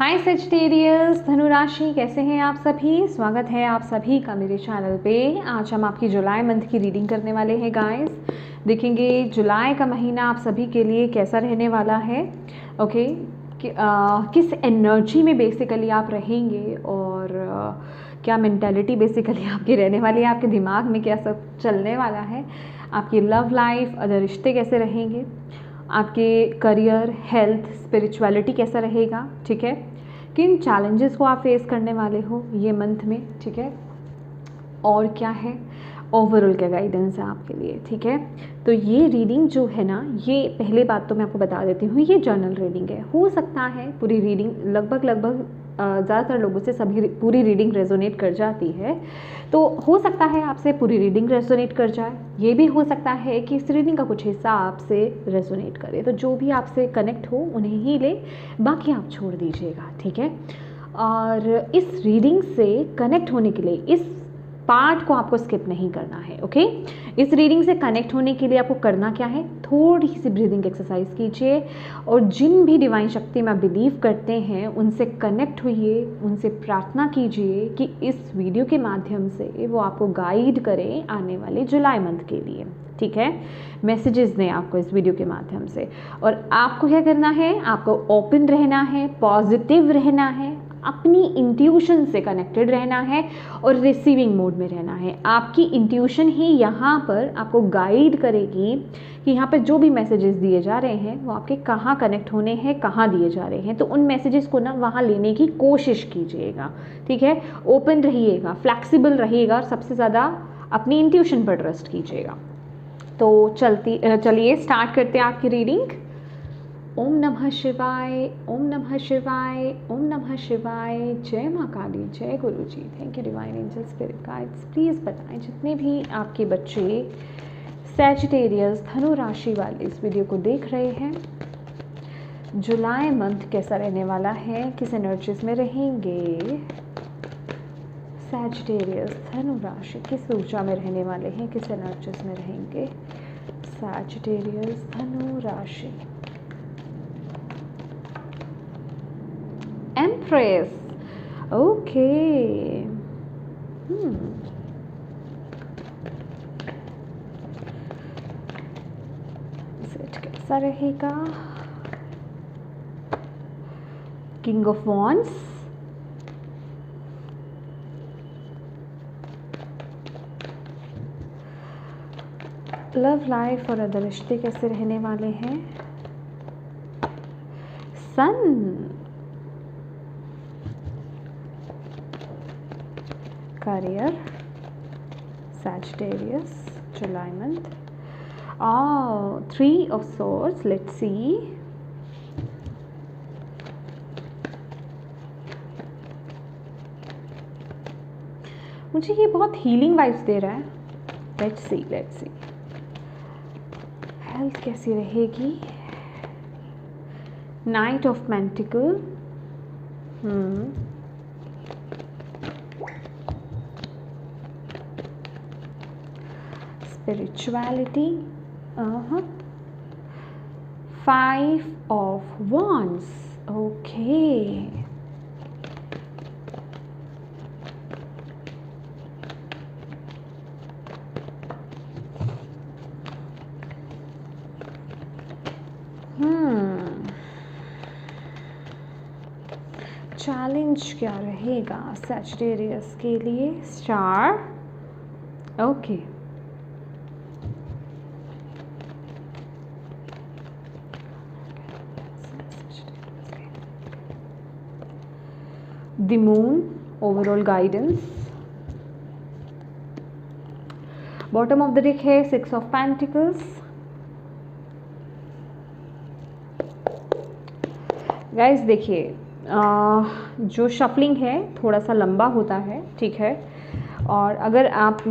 हाय Sagittarius धनु राशि, कैसे हैं आप सभी। स्वागत है आप सभी का मेरे चैनल पे। आज हम आपकी जुलाई मंथ की रीडिंग करने वाले हैं गाइस। देखेंगे जुलाई का महीना आप सभी के लिए कैसा रहने वाला है। ओके किस एनर्जी में बेसिकली आप रहेंगे और क्या मेंटालिटी बेसिकली आपकी रहने वाली है, आपके दिमाग में क्या सब चलने वाला है, आपकी लव लाइफ, अदर रिश्ते कैसे रहेंगे, आपके करियर, हेल्थ, स्पिरिचुअलिटी कैसा रहेगा, ठीक है, किन चैलेंजेस को आप फेस करने वाले हो ये मंथ में, ठीक है, और क्या है ओवरऑल क्या गाइडेंस है आपके लिए, ठीक है। तो ये रीडिंग जो है ना, ये पहले बात तो मैं आपको बता देती हूँ, ये जर्नल रीडिंग है। हो सकता है पूरी रीडिंग लगभग ज़्यादातर लोगों से सभी पूरी रीडिंग रेजोनेट कर जाती है, तो हो सकता है आपसे पूरी रीडिंग रेजोनेट कर जाए। ये भी हो सकता है कि इस रीडिंग का कुछ हिस्सा आपसे रेजोनेट करे, तो जो भी आपसे कनेक्ट हो उन्हें ही ले, बाकी आप छोड़ दीजिएगा, ठीक है। और इस रीडिंग से कनेक्ट होने के लिए इस पार्ट को आपको स्किप नहीं करना है, ओके। इस रीडिंग से कनेक्ट होने के लिए आपको करना क्या है, थोड़ी सी ब्रीदिंग एक्सरसाइज कीजिए और जिन भी डिवाइन शक्ति में आप बिलीव करते हैं उनसे कनेक्ट होइए, उनसे प्रार्थना कीजिए कि इस वीडियो के माध्यम से वो आपको गाइड करें आने वाले जुलाई मंथ के लिए, ठीक है। मैसेजेस दें आपको इस वीडियो के माध्यम से। और आपको क्या करना है, आपको ओपन रहना है, पॉजिटिव रहना है, अपनी इंट्यूशन से कनेक्टेड रहना है और रिसीविंग मोड में रहना है। आपकी इंट्यूशन ही यहाँ पर आपको गाइड करेगी कि यहाँ पर जो भी मैसेजेस दिए जा रहे हैं वो आपके कहाँ कनेक्ट होने हैं, कहाँ दिए जा रहे हैं। तो उन मैसेजेस को ना वहाँ लेने की कोशिश कीजिएगा, ठीक है। ओपन रहिएगा, फ्लैक्सिबल रहिएगा और सबसे ज़्यादा अपनी इंट्यूशन पर ट्रस्ट कीजिएगा। तो चलिए स्टार्ट करते हैं आपकी रीडिंग। ओम नमः शिवाय, ओम नमः शिवाय, ओम नमः शिवाय। जय माँ काली, जय Guru ji. Thank you divine angel spirit guides. Please बताएं जितने भी आपके बच्चे सैजिटेरियस धनु राशि वाले इस वीडियो को देख रहे हैं, जुलाई मंथ कैसा रहने वाला है, किस एनर्जीज में रहेंगे सैजिटेरियस धनु राशि, किस ऊर्जा में रहने वाले हैं, किस एनर्जीज में रहेंगे सैजिटेरियस धनु राशि। Empress, okay. सेट कैसा रहेगा, king of wands, love life और अदर रिश्ते कैसे रहने वाले हैं, सन, career, Sagittarius, July month. Oh, 3 of Swords. Let's see. मुझे ये बहुत हीलिंग वाइब्स दे रहा है। Let's see, let's see. Health कैसी रहेगी, Knight of Pentacle. Spirituality, 5 of Wands, okay. Challenge क्या रहेगा सैजिटेरियस के लिए, star, okay. The moon, overall guidance. Bottom of the deck है 6 of Pentacles. Guys देखिए, जो शफलिंग है थोड़ा सा लंबा होता है, ठीक है, और अगर आप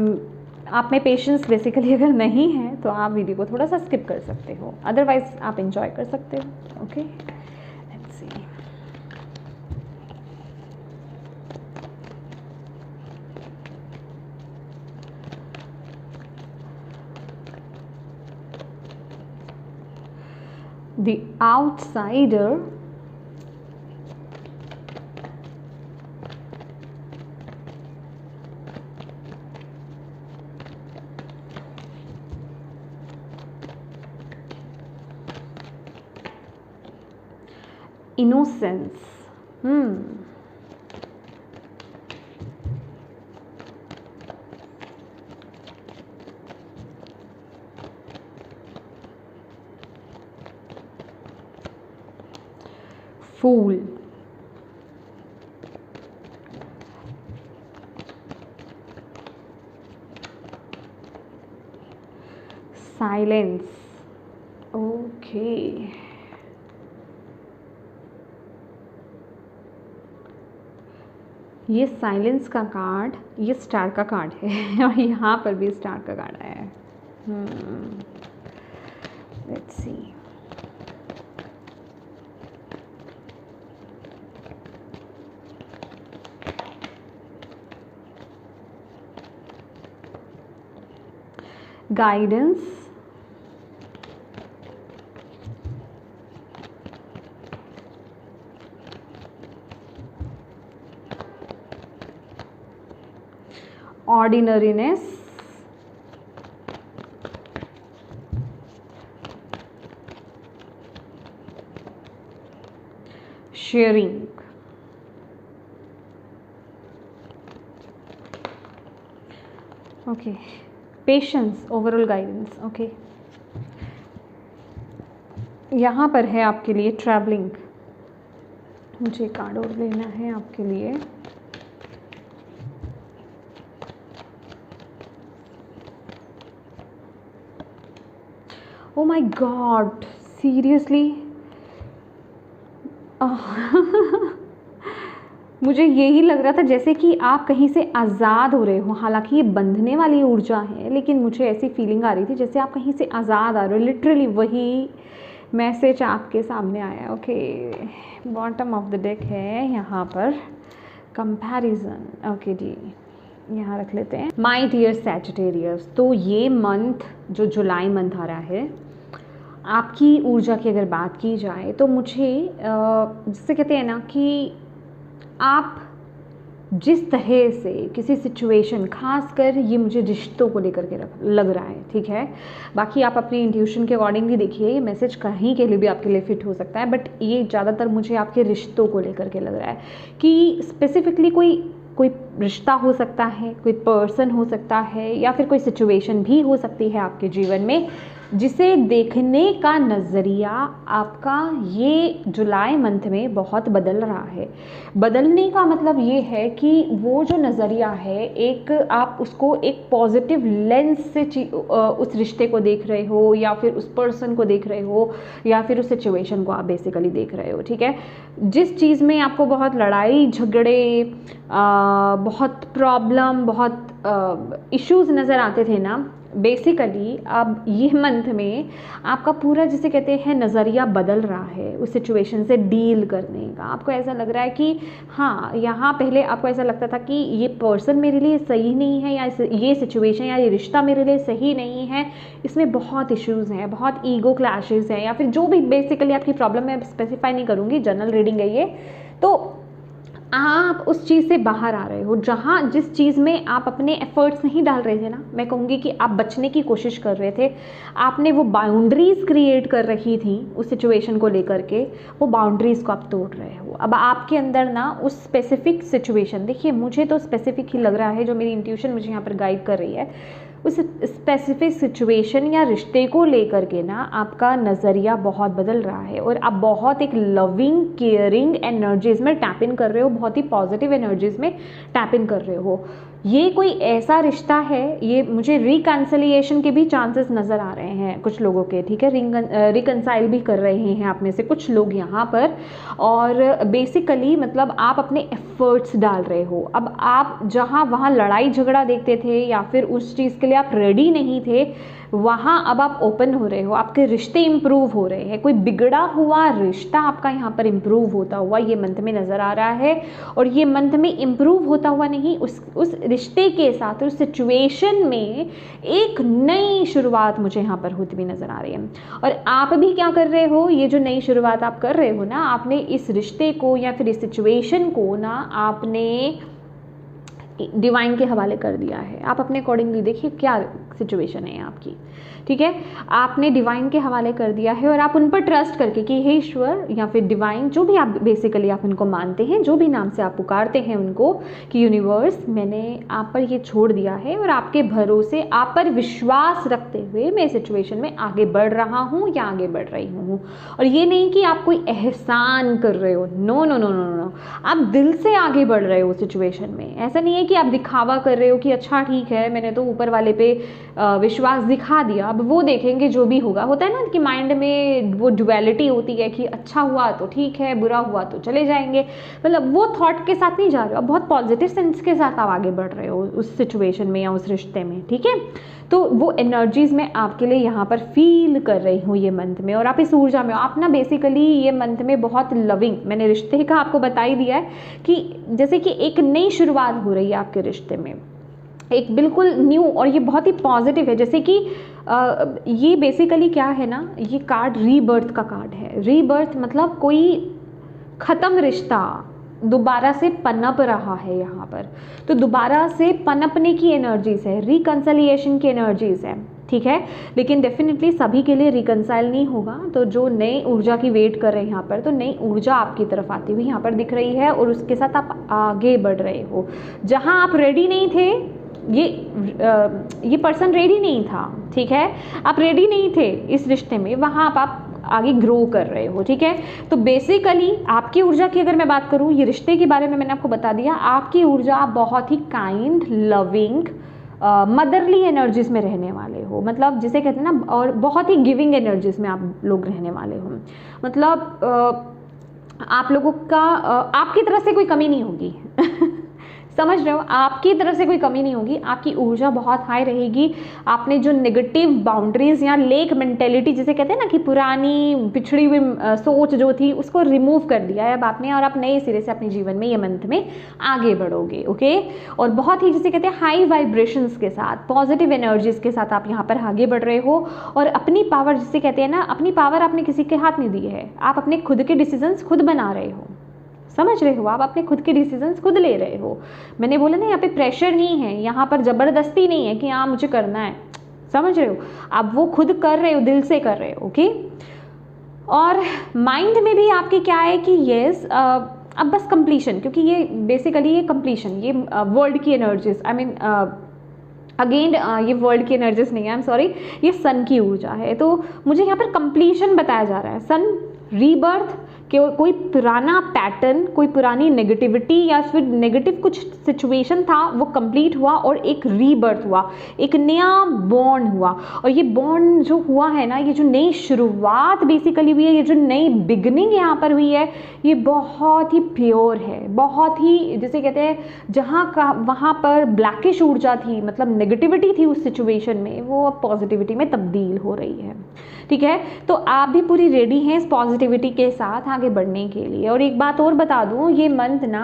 में पेशेंस बेसिकली अगर नहीं है तो आप वीडियो को थोड़ा सा स्किप कर सकते हो, अदरवाइज आप एंजॉय कर सकते हो, okay. Let's see, the outsider, innocence. Fool. Silence. Okay, ये साइलेंस का कार्ड, ये स्टार का कार्ड है और यहाँ पर भी स्टार का कार्ड आया है। Let's see. Guidance, ordinariness, sharing. Okay, patience, overall guidance. Okay, यहाँ पर है आपके लिए ट्रैवलिंग। मुझे कार्ड और लेना है आपके लिए। ओ माय गॉड, सीरियसली मुझे यही लग रहा था जैसे कि आप कहीं से आज़ाद हो रहे हो। हालांकि ये बंधने वाली ऊर्जा है, लेकिन मुझे ऐसी फीलिंग आ रही थी जैसे आप कहीं से आज़ाद आ रहे हो। लिटरली वही मैसेज आपके सामने आया। Okay, bottom of the deck है यहाँ पर कंपैरिजन। ओके जी, यहाँ रख लेते हैं। माय डियर सैजिटेरियस, तो ये मंथ जो जुलाई मंथ आ रहा है, आपकी ऊर्जा की अगर बात की जाए तो मुझे जिससे कहते हैं ना कि आप जिस तरह से किसी सिचुएशन, खासकर ये मुझे रिश्तों को लेकर के लग रहा है, ठीक है। बाकी आप अपनी इंट्यूशन के अकॉर्डिंगली देखिए, ये मैसेज कहीं के लिए भी आपके लिए फिट हो सकता है, बट ये ज़्यादातर मुझे आपके रिश्तों को लेकर के लग रहा है कि स्पेसिफिकली कोई रिश्ता हो सकता है, कोई पर्सन हो सकता है, या फिर कोई सिचुएशन भी हो सकती है आपके जीवन में, जिसे देखने का नज़रिया आपका ये जुलाई मंथ में बहुत बदल रहा है। बदलने का मतलब ये है कि वो जो नज़रिया है, एक आप उसको एक पॉजिटिव लेंस से उस रिश्ते को देख रहे हो, या फिर उस पर्सन को देख रहे हो, या फिर उस सिचुएशन को आप बेसिकली देख रहे हो, ठीक है। जिस चीज़ में आपको बहुत लड़ाई झगड़े, बहुत प्रॉब्लम, बहुत इश्यूज़ नज़र आते थे ना, बेसिकली अब ये मंथ में आपका पूरा जिसे कहते हैं नज़रिया बदल रहा है उस सिचुएशन से डील करने का। आपको ऐसा लग रहा है कि हाँ, यहाँ पहले आपको ऐसा लगता था कि ये पर्सन मेरे लिए सही नहीं है, या ये सिचुएशन या ये रिश्ता मेरे लिए सही नहीं है, इसमें बहुत इश्यूज़ हैं, बहुत ईगो क्लैशेस हैं, या फिर जो भी बेसिकली आपकी प्रॉब्लम मैं स्पेसिफाई नहीं करूँगी, जनरल रीडिंग है ये। तो आप उस चीज़ से बाहर आ रहे हो, जहाँ जिस चीज़ में आप अपने एफर्ट्स नहीं डाल रहे थे ना, मैं कहूँगी कि आप बचने की कोशिश कर रहे थे, आपने वो बाउंड्रीज़ क्रिएट कर रखी थी उस सिचुएशन को लेकर के, वो बाउंड्रीज़ को आप तोड़ रहे हो। अब आपके अंदर ना उस स्पेसिफिक सिचुएशन, देखिए मुझे तो स्पेसिफिक ही लग रहा है, जो मेरी इंट्यूशन मुझे यहाँ पर गाइड कर रही है, उस स्पेसिफिक सिचुएशन या रिश्ते को लेकर के ना आपका नज़रिया बहुत बदल रहा है, और आप बहुत एक लविंग केयरिंग एनर्जीज़ में टैप इन कर रहे हो, बहुत ही पॉजिटिव एनर्जीज़ में टैप इन कर रहे हो। ये कोई ऐसा रिश्ता है, ये मुझे रिकन्सिलिएशन के भी चांसेस नज़र आ रहे हैं कुछ लोगों के, ठीक है। रिकन्साइल भी कर रहे हैं आप में से कुछ लोग यहाँ पर, और बेसिकली मतलब आप अपने एफर्ट्स डाल रहे हो। अब आप जहाँ वहाँ लड़ाई झगड़ा देखते थे, या फिर उस चीज़ के लिए आप रेडी नहीं थे, वहाँ अब आप ओपन हो रहे हो, आपके रिश्ते इम्प्रूव हो रहे हैं। कोई बिगड़ा हुआ रिश्ता आपका यहाँ पर इम्प्रूव होता हुआ ये मंथ में नज़र आ रहा है, और ये मंथ में इम्प्रूव होता हुआ नहीं, उस रिश्ते के साथ, उस सिचुएशन में एक नई शुरुआत मुझे यहाँ पर होती हुई नज़र आ रही है। और आप भी क्या कर रहे हो, ये जो नई शुरुआत आप कर रहे हो ना, आपने इस रिश्ते को या फिर इस सिचुएशन को ना आपने डिवाइन के हवाले कर दिया है। आप अपने अकॉर्डिंगली देखिए क्या सिचुएशन है आपकी, ठीक है। आपने डिवाइन के हवाले कर दिया है और आप उन पर ट्रस्ट करके कि हे ईश्वर या फिर डिवाइन, जो भी आप बेसिकली आप उनको मानते हैं, जो भी नाम से आप पुकारते हैं उनको, कि यूनिवर्स मैंने आप पर ये छोड़ दिया है और आपके भरोसे, आप पर विश्वास रखते हुए मैं इस सिचुएशन में आगे बढ़ रहा हूँ या आगे बढ़ रही हूँ। और ये नहीं कि आप कोई एहसान कर रहे हो, no no no no no, आप दिल से आगे बढ़ रहे हो सिचुएशन में। ऐसा नहीं है कि आप दिखावा कर रहे हो कि अच्छा ठीक है मैंने तो ऊपर वाले पे विश्वास दिखा दिया, अब वो देखेंगे जो भी होगा। होता है ना कि माइंड में वो डुअलिटी होती है कि अच्छा हुआ तो ठीक है, बुरा हुआ तो चले जाएंगे, मतलब वो थॉट के साथ नहीं जा रहे हो, बहुत पॉजिटिव सेंस के साथ आप आगे बढ़ रहे हो उस सिचुएशन में या उस रिश्ते में, ठीक है। तो वो एनर्जीज में आपके लिए यहाँ पर फील कर रही हूँ ये मंथ में, और आप इस ऊर्जा में आप ना बेसिकली ये मंथ में बहुत लविंग, मैंने रिश्ते का आपको बता ही दिया है कि जैसे कि एक नई शुरुआत हो रही है आपके रिश्ते में, एक बिल्कुल न्यू, और ये बहुत ही पॉजिटिव है। जैसे कि ये बेसिकली क्या है ना, ये कार्ड रीबर्थ का कार्ड है। रीबर्थ मतलब कोई ख़त्म रिश्ता दोबारा से पनप रहा है यहाँ पर, तो दोबारा से पनपने की एनर्जीज है, रिकंसिलिएशन की एनर्जीज है, ठीक है। लेकिन डेफिनेटली सभी के लिए रिकंसाइल नहीं होगा, तो जो नई ऊर्जा की वेट कर रहे हैं यहाँ पर, तो नई ऊर्जा आपकी तरफ आती हुई यहाँ पर दिख रही है और उसके साथ आप आगे बढ़ रहे हो। जहाँ आप रेडी नहीं थे, ये पर्सन रेडी नहीं था, ठीक है, आप रेडी नहीं थे इस रिश्ते में, वहाँ आप आगे ग्रो कर रहे हो, ठीक है। तो बेसिकली आपकी ऊर्जा की अगर मैं बात करूँ, ये रिश्ते के बारे में मैंने आपको बता दिया, आपकी ऊर्जा आप बहुत ही काइंड, लविंग, मदरली एनर्जीज में रहने वाले हो, मतलब जिसे कहते हैं ना, और बहुत ही गिविंग एनर्जीज में आप लोग रहने वाले हो। मतलब आप लोगों का आपकी तरफ से कोई कमी नहीं होगी समझ रहे हो, आपकी तरफ से कोई कमी नहीं होगी, आपकी ऊर्जा बहुत हाई रहेगी। आपने जो नेगेटिव बाउंड्रीज या लेक मेंटेलिटी जिसे कहते हैं ना, कि पुरानी पिछड़ी हुई सोच जो थी उसको रिमूव कर दिया है अब आपने, और आप नए सिरे से अपने जीवन में ये मंथ में आगे बढ़ोगे, ओके। और बहुत ही जिसे कहते हैं हाई वाइब्रेशंस के साथ, पॉजिटिव एनर्जीज के साथ आप यहाँ पर आगे बढ़ रहे हो। और अपनी पावर जिसे कहते हैं ना, अपनी पावर आपने किसी के हाथ नहीं दी है, आप अपने खुद के डिसीजंस खुद बना रहे हो, समझ रहे हो, आप अपने खुद के डिसीजंस खुद ले रहे हो। मैंने बोला ना, यहाँ पे प्रेशर नहीं है, यहाँ पर ज़बरदस्ती नहीं है कि हाँ मुझे करना है, समझ रहे हो, आप वो खुद कर रहे हो, दिल से कर रहे हो, ओके। और माइंड में भी आपके क्या है कि येस, अब बस कंप्लीशन, क्योंकि ये बेसिकली ये कंप्लीशन, ये वर्ल्ड की एनर्जीज, आई मीन अगेन ये वर्ल्ड की एनर्जीज नहीं है, आई एम सॉरी, ये सन की ऊर्जा है। तो मुझे यहाँ पर कंप्लीशन बताया जा रहा है, सन रीबर्थ, कि कोई पुराना पैटर्न, कोई पुरानी नेगेटिविटी या फिर नेगेटिव कुछ सिचुएशन था वो कंप्लीट हुआ और एक रीबर्थ हुआ, एक नया बॉन्ड हुआ। और ये बॉन्ड जो हुआ है ना, ये जो नई शुरुआत बेसिकली हुई है, ये जो नई बिगनिंग यहाँ पर हुई है, ये बहुत ही प्योर है, बहुत ही जिसे कहते हैं, जहाँ का वहाँ पर ब्लैकिश ऊर्जा थी, मतलब नेगेटिविटी थी उस सिचुएशन में, वो अब पॉजिटिविटी में तब्दील हो रही है, ठीक है। तो आप भी पूरी रेडी हैं इस पॉजिटिविटी के साथ आगे बढ़ने के लिए। और एक बात और बता दूं, ये मंथ ना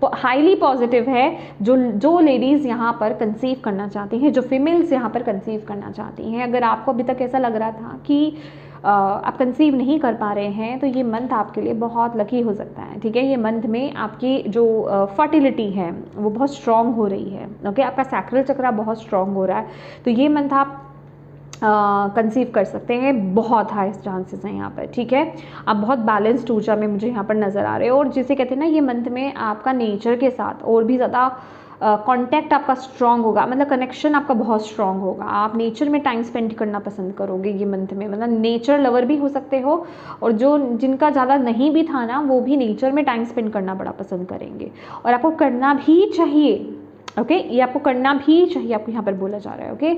हाईली पॉजिटिव है। जो लेडीज़ यहाँ पर कंसीव करना चाहती हैं, जो फीमेल्स यहाँ पर कंसीव करना चाहती हैं, अगर आपको अभी तक ऐसा लग रहा था कि आप कंसीव नहीं कर पा रहे हैं, तो ये मंथ आपके लिए बहुत लकी हो सकता है, ठीक है। ये मंथ में आपकी जो फर्टिलिटी है वो बहुत स्ट्रॉन्ग हो रही है, ओके। आपका सैक्रल चक्र बहुत स्ट्रॉन्ग हो रहा है, तो ये मंथ आप कंसीव कर सकते हैं, बहुत हाई चांसेस हैं यहाँ पर, ठीक है। आप बहुत बैलेंस्ड ऊर्जा में मुझे यहाँ पर नज़र आ रहे हो। और जिसे कहते हैं ना, ये मंथ में आपका नेचर के साथ और भी ज़्यादा कांटेक्ट आपका स्ट्रॉन्ग होगा, मतलब कनेक्शन आपका बहुत स्ट्रॉन्ग होगा। आप नेचर में टाइम स्पेंड करना पसंद करोगे ये मंथ में, मतलब नेचर लवर भी हो सकते हो, और जो जिनका ज़्यादा नहीं भी था ना, वो भी नेचर में टाइम स्पेंड करना बड़ा पसंद करेंगे, और आपको करना भी चाहिए, ओके। ये आपको करना भी चाहिए, आपको यहाँ पर बोला जा रहा है, ओके।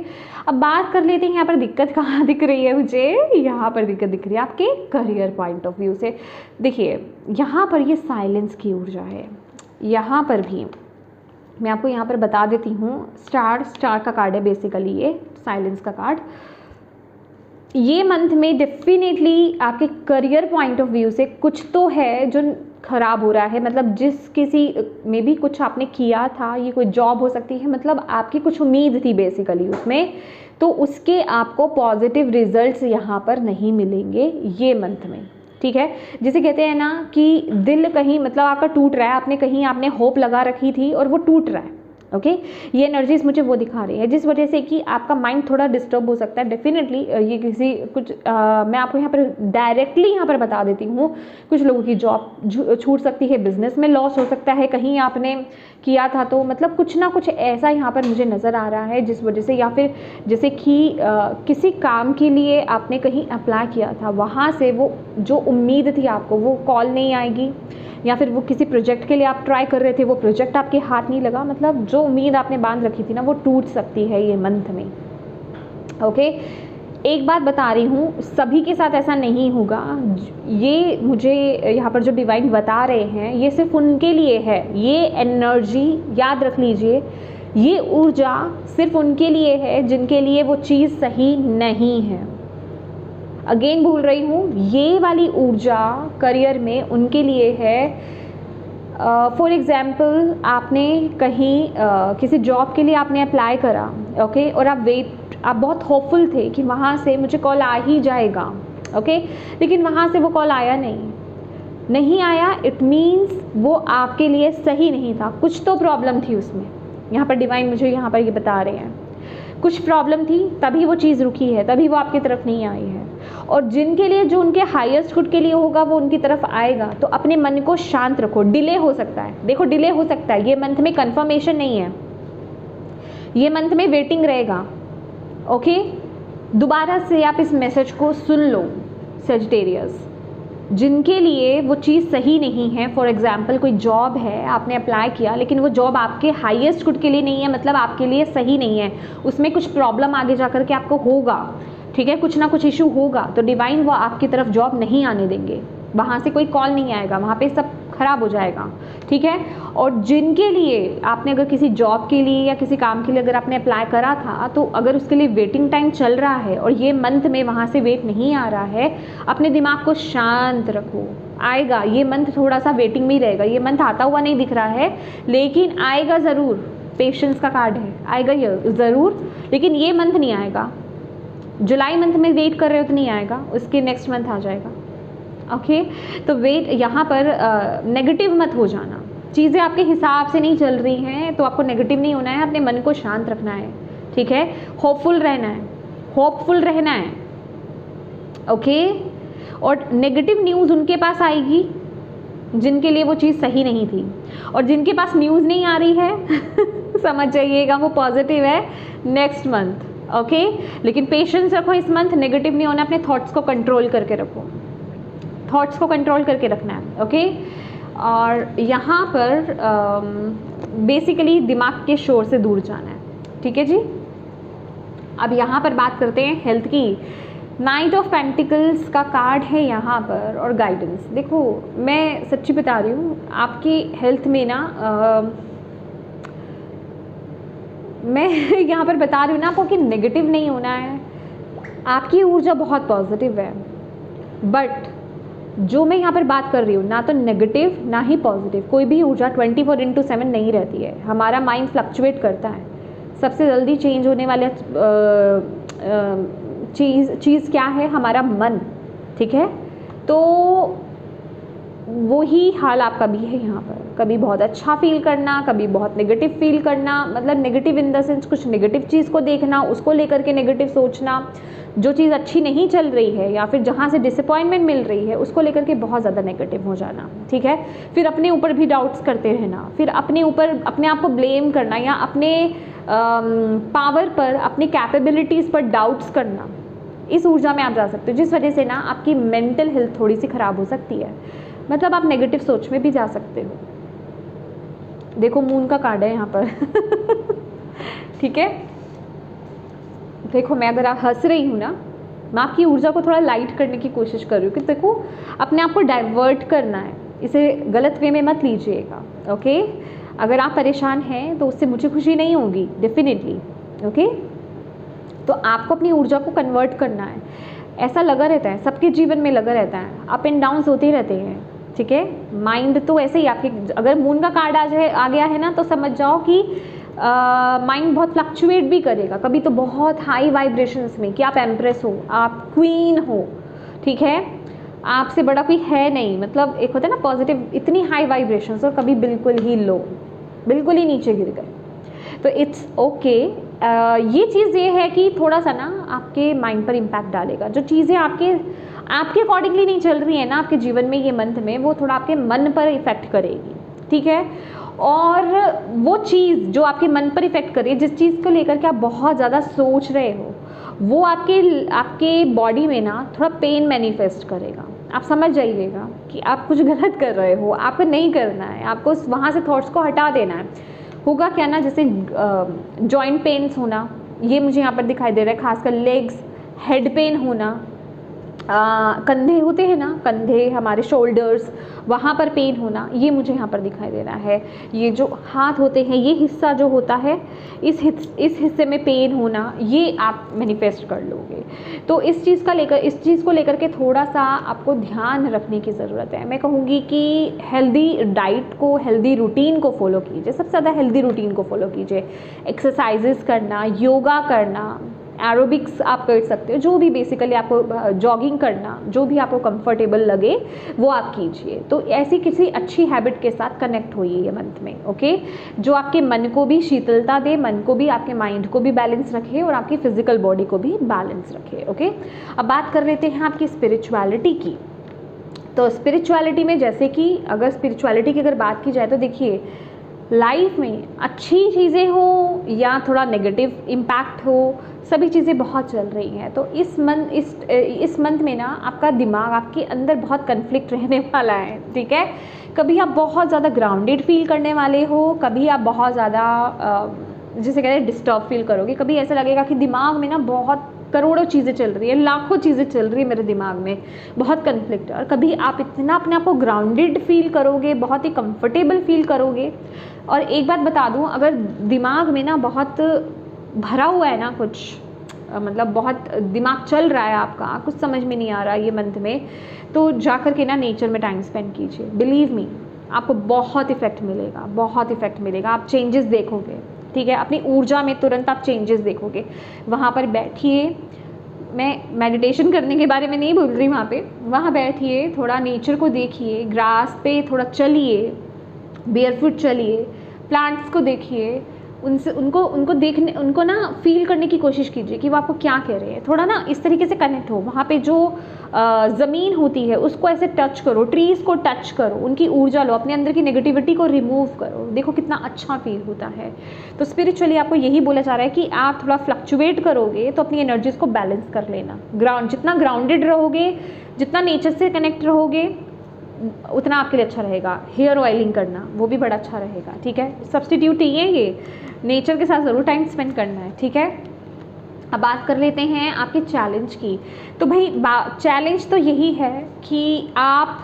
अब बात कर लेते हैं यहाँ पर दिक्कत कहाँ दिख रही है मुझे। यहाँ पर दिक्कत दिख रही है आपके करियर पॉइंट ऑफ व्यू से। देखिए यहाँ पर ये साइलेंस की ऊर्जा है, यहाँ पर भी मैं आपको यहाँ पर बता देती हूँ। स्टार का कार्ड है बेसिकली, ये साइलेंस का कार्ड। ये मंथ में डेफिनेटली आपके करियर पॉइंट ऑफ व्यू से कुछ तो है जो ख़राब हो रहा है, मतलब जिस किसी में भी कुछ आपने किया था, ये कोई जॉब हो सकती है, मतलब आपकी कुछ उम्मीद थी बेसिकली उसमें, तो उसके आपको पॉजिटिव रिजल्ट्स यहाँ पर नहीं मिलेंगे ये मंथ में, ठीक है। जिसे कहते हैं ना कि दिल कहीं मतलब आपका टूट रहा है, आपने कहीं आपने होप लगा रखी थी और वो टूट रहा है। ओके ये एनर्जीज मुझे वो दिखा रही है, जिस वजह से कि आपका माइंड थोड़ा डिस्टर्ब हो सकता है डेफिनेटली। ये किसी कुछ मैं आपको यहाँ पर डायरेक्टली यहाँ पर बता देती हूँ, कुछ लोगों की जॉब छूट सकती है, बिजनेस में लॉस हो सकता है, कहीं आपने किया था तो मतलब कुछ ना कुछ ऐसा यहाँ पर मुझे नज़र आ रहा है जिस वजह से, या फिर जैसे कि किसी काम के लिए आपने कहीं अप्लाई किया था, वहाँ से वो जो उम्मीद थी आपको वो कॉल नहीं आएगी, या फिर वो किसी प्रोजेक्ट के लिए आप ट्राई कर रहे थे, वो प्रोजेक्ट आपके हाथ नहीं लगा, मतलब जो उम्मीद आपने बांध रखी थी ना वो टूट सकती है ये मंथ में। ओके एक बात बता रही हूँ, सभी के साथ ऐसा नहीं होगा। ये मुझे यहाँ पर जो डिवाइन बता रहे हैं ये सिर्फ उनके लिए है, ये एनर्जी याद रख लीजिए, ये ऊर्जा सिर्फ उनके लिए है जिनके लिए वो चीज़ सही नहीं है। अगेन बोल रही हूँ, ये वाली ऊर्जा करियर में उनके लिए है। फॉर एग्ज़ाम्पल आपने कहीं किसी जॉब के लिए आपने अप्लाई करा, ओके और आप बहुत होपफुल थे कि वहाँ से मुझे कॉल आ ही जाएगा, ओके लेकिन वहाँ से वो कॉल आया नहीं आया, इट मीन्स वो आपके लिए सही नहीं था, कुछ तो प्रॉब्लम थी उसमें। यहाँ पर डिवाइन मुझे यहाँ पर ये बता रहे हैं कुछ प्रॉब्लम थी, तभी वो चीज़ रुकी है, तभी वो आपकी तरफ नहीं आई है। और जिनके लिए जो उनके हाईएस्ट गुड के लिए होगा वो उनकी तरफ आएगा। तो अपने मन को शांत रखो, डिले हो सकता है, देखो डिले हो सकता है, ये मंथ में कंफर्मेशन नहीं है, ये मंथ में वेटिंग रहेगा। ओके दोबारा से आप इस मैसेज को सुन लो सेजिटेरियस, जिनके लिए वो चीज़ सही नहीं है, फॉर एग्जाम्पल कोई जॉब है आपने अप्लाई किया लेकिन वो जॉब आपके हाईएस्ट गुड के लिए नहीं है, मतलब आपके लिए सही नहीं है, उसमें कुछ प्रॉब्लम आगे जा कर के आपको होगा, ठीक है कुछ ना कुछ इशू होगा, तो डिवाइन वो आपकी तरफ जॉब नहीं आने देंगे, वहाँ से कोई कॉल नहीं आएगा, वहाँ पे सब खराब हो जाएगा, ठीक है। और जिनके लिए आपने अगर किसी जॉब के लिए या किसी काम के लिए अगर आपने अप्लाई करा था, तो अगर उसके लिए वेटिंग टाइम चल रहा है और ये मंथ में वहाँ से वेट नहीं आ रहा है, अपने दिमाग को शांत रखो, आएगा। ये मंथ थोड़ा सा वेटिंग में ही रहेगा, ये मंथ आता हुआ नहीं दिख रहा है लेकिन आएगा ज़रूर, पेशेंस का कार्ड है, आएगा ये ज़रूर, लेकिन ये मंथ नहीं आएगा। जुलाई मंथ में वेट कर रहे हो तो नहीं आएगा, उसके नेक्स्ट मंथ आ जाएगा। ओके तो वेट, यहाँ पर नेगेटिव मत हो जाना, चीज़ें आपके हिसाब से नहीं चल रही हैं तो आपको नेगेटिव नहीं होना है, अपने मन को शांत रखना है, ठीक है, होपफुल रहना है, होपफुल रहना है। ओके और नेगेटिव न्यूज़ उनके पास आएगी जिनके लिए वो चीज़ सही नहीं थी, और जिनके पास न्यूज़ नहीं आ रही है समझ जाइएगा वो पॉजिटिव है नेक्स्ट मंथ। ओके लेकिन पेशेंस रखो इस मंथ, नेगेटिव नहीं होना, अपने थॉट्स को कंट्रोल करके रखो, थॉट्स को कंट्रोल करके रखना है। ओके और यहाँ पर बेसिकली दिमाग के शोर से दूर जाना है, ठीक है जी। अब यहाँ पर बात करते हैं हेल्थ की। नाइट ऑफ पेंटिकल्स का कार्ड है यहाँ पर और गाइडेंस। देखो मैं सच्ची बता रही हूँ, आपकी हेल्थ में ना मैं यहाँ पर बता रही हूँ ना आपको कि नेगेटिव नहीं होना है, आपकी ऊर्जा बहुत पॉजिटिव है, बट जो मैं यहाँ पर बात कर रही हूँ ना तो नेगेटिव ना ही पॉजिटिव, कोई भी ऊर्जा 24/7 नहीं रहती है, हमारा माइंड फ्लक्चुएट करता है। सबसे जल्दी चेंज होने वाला चीज़ क्या है, हमारा मन, ठीक है। तो वही हाल आपका भी है यहाँ पर, कभी बहुत अच्छा फील करना, कभी बहुत नेगेटिव फील करना, मतलब नेगेटिव इन द सेंस कुछ नेगेटिव चीज़ को देखना, उसको लेकर के नेगेटिव सोचना, जो चीज़ अच्छी नहीं चल रही है या फिर जहाँ से डिसअपॉइंटमेंट मिल रही है उसको लेकर के बहुत ज़्यादा नेगेटिव हो जाना, ठीक है। फिर अपने ऊपर भी डाउट्स करते रहना, फिर अपने ऊपर अपने आप को ब्लेम करना या अपने पावर पर, अपनी कैपेबिलिटीज़ पर डाउट्स करना, इस ऊर्जा में आप जा सकते हो, जिस वजह से ना आपकी मेंटल हेल्थ थोड़ी सी ख़राब हो सकती है, मतलब आप नेगेटिव सोच में भी जा सकते हो। देखो मून का कार्ड है यहाँ पर ठीक है। देखो मैं अगर आप हंस रही हूँ ना, मैं आपकी ऊर्जा को थोड़ा लाइट करने की कोशिश कर रही हूँ कि देखो अपने आप को डाइवर्ट करना है, इसे गलत वे में मत लीजिएगा। ओके अगर आप परेशान हैं तो उससे मुझे खुशी नहीं होगी डेफिनेटली। ओके तो आपको अपनी ऊर्जा को कन्वर्ट करना है, ऐसा लगा रहता है, सबके जीवन में लगा रहता है, अप एंड डाउन्स होते ही रहते हैं, ठीक है। माइंड तो ऐसे ही आपके, अगर मून का कार्ड आ गया है ना तो समझ जाओ कि माइंड बहुत फ्लक्चुएट भी करेगा, कभी तो बहुत हाई वाइब्रेशंस में कि आप एम्प्रेस हो, आप क्वीन हो, ठीक है, आपसे बड़ा कोई है नहीं, मतलब एक होता है ना पॉजिटिव, इतनी हाई वाइब्रेशंस और कभी बिल्कुल ही लो, बिल्कुल ही नीचे गिर गए। तो इट्स ओके। ये चीज़ ये है कि थोड़ा सा ना आपके माइंड पर इम्पैक्ट डालेगा। जो चीज़ें आपके अकॉर्डिंगली नहीं चल रही है ना आपके जीवन में ये मंथ में, वो थोड़ा आपके मन पर इफ़ेक्ट करेगी, ठीक है। और वो चीज़ जो आपके मन पर इफ़ेक्ट करे, जिस चीज़ को लेकर के आप बहुत ज़्यादा सोच रहे हो, वो आपके बॉडी में ना थोड़ा पेन मैनिफेस्ट करेगा। आप समझ जाइएगा कि आप कुछ गलत कर रहे हो, आपको नहीं करना है, आपको वहाँ से थॉट्स को हटा देना है। होगा क्या ना, जैसे जॉइंट पेन्स होना, ये मुझे यहाँ पर दिखाई दे रहा है, खासकर लेग्स, हेड पेन होना, कंधे होते हैं ना, कंधे हमारे शोल्डर्स, वहाँ पर पेन होना, ये मुझे यहाँ पर दिखाई दे रहा है। ये जो हाथ होते हैं, ये हिस्सा जो होता है, इस हिस्से में पेन होना, ये आप मैनिफेस्ट कर लोगे। तो इस चीज़ को लेकर के थोड़ा सा आपको ध्यान रखने की ज़रूरत है। मैं कहूँगी कि हेल्दी डाइट को, हेल्दी रूटीन को फॉलो कीजिए, सबसे ज़्यादा हेल्दी रूटीन को फॉलो कीजिए। एक्सरसाइजेस करना, योगा करना, एरोबिक्स आप कर सकते हो, जो भी बेसिकली आपको, जॉगिंग करना, जो भी आपको कंफर्टेबल लगे वो आप कीजिए। तो ऐसी किसी अच्छी हैबिट के साथ कनेक्ट होइए ये मंथ में, ओके, जो आपके मन को भी शीतलता दे, मन को भी, आपके माइंड को भी बैलेंस रखे और आपकी फिजिकल बॉडी को भी बैलेंस रखे, ओके। अब बात कर लेते हैं आपकी स्पिरिचुअलिटी की। तो स्पिरिचुअलिटी में, जैसे कि अगर स्पिरिचुअलिटी की अगर बात की जाए तो देखिए, लाइफ में अच्छी चीज़ें हो या थोड़ा नेगेटिव इम्पैक्ट हो, सभी चीज़ें बहुत चल रही हैं। तो इस मंथ में ना आपका दिमाग, आपके अंदर बहुत कन्फ्लिक्ट रहने वाला है, ठीक है। कभी आप बहुत ज़्यादा ग्राउंडेड फील करने वाले हो, कभी आप बहुत ज़्यादा जिसे कहते हैं डिस्टर्ब फील करोगे। कभी ऐसा लगेगा कि दिमाग में ना बहुत करोड़ों चीज़ें चल रही है, लाखों चीज़ें चल रही है मेरे दिमाग में, बहुत कन्फ्लिक्ट है। और कभी आप इतना अपने आप को ग्राउंडेड फील करोगे, बहुत ही कंफर्टेबल फील करोगे। और एक बात बता दूं, अगर दिमाग में ना बहुत भरा हुआ है ना कुछ, मतलब बहुत दिमाग चल रहा है आपका, कुछ समझ में नहीं आ रहा ये मंथ में, तो जाकर के ना नेचर में टाइम स्पेंड कीजिए। बिलीव मी, आपको बहुत इफेक्ट मिलेगा, बहुत इफेक्ट मिलेगा। आप चेंजेस देखोगे, ठीक है, अपनी ऊर्जा में तुरंत आप चेंजेस देखोगे। वहाँ पर बैठिए, मैं मेडिटेशन करने के बारे में नहीं बोल रही, वहाँ बैठिए, थोड़ा नेचर को देखिए, ग्रास पे थोड़ा चलिए, बेयरफुट चलिए, प्लांट्स को देखिए, उनको देखने, उनको ना फील करने की कोशिश कीजिए कि वो आपको क्या कह रहे हैं। थोड़ा ना इस तरीके से कनेक्ट हो, वहाँ पे जो ज़मीन होती है उसको ऐसे टच करो, ट्रीज़ को टच करो, उनकी ऊर्जा लो, अपने अंदर की नेगेटिविटी को रिमूव करो, देखो कितना अच्छा फील होता है। तो स्पिरिचुअली आपको यही बोला जा रहा है कि आप थोड़ा फ्लक्चुएट करोगे तो अपनी एनर्जीज़ को बैलेंस कर लेना। जितना ग्राउंडेड रहोगे, जितना नेचर से कनेक्ट रहोगे, उतना आपके लिए अच्छा रहेगा। हेयर ऑयलिंग करना, वो भी बड़ा अच्छा रहेगा, ठीक है। सब्स्टिट्यूट ये नेचर के साथ ज़रूर टाइम स्पेंड करना है, ठीक है। अब बात कर लेते हैं आपके चैलेंज की। तो भाई चैलेंज तो यही है कि आप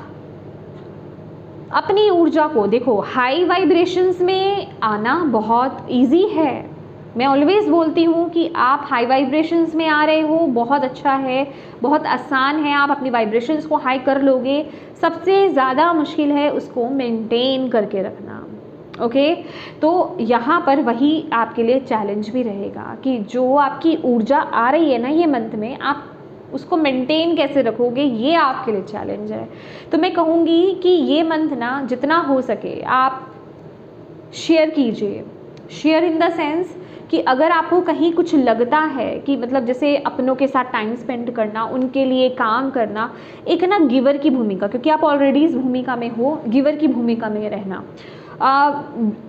अपनी ऊर्जा को देखो, हाई वाइब्रेशंस में आना बहुत इजी है। मैं ऑलवेज बोलती हूँ कि आप हाई वाइब्रेशंस में आ रहे हो, बहुत अच्छा है, बहुत आसान है, आप अपनी वाइब्रेशंस को हाई कर लोगे। सबसे ज़्यादा मुश्किल है उसको मेंटेन करके रखना, ओके। तो यहाँ पर वही आपके लिए चैलेंज भी रहेगा कि जो आपकी ऊर्जा आ रही है ना ये मंथ में, आप उसको मेंटेन कैसे रखोगे, ये आपके लिए चैलेंज है। तो मैं कहूँगी कि ये मंथ ना जितना हो सके आप शेयर कीजिए। शेयर इन द सेंस कि अगर आपको कहीं कुछ लगता है कि मतलब जैसे अपनों के साथ टाइम स्पेंड करना, उनके लिए काम करना, एक ना गिवर की भूमिका, क्योंकि आप ऑलरेडी इस भूमिका में हो, गिवर की भूमिका में रहना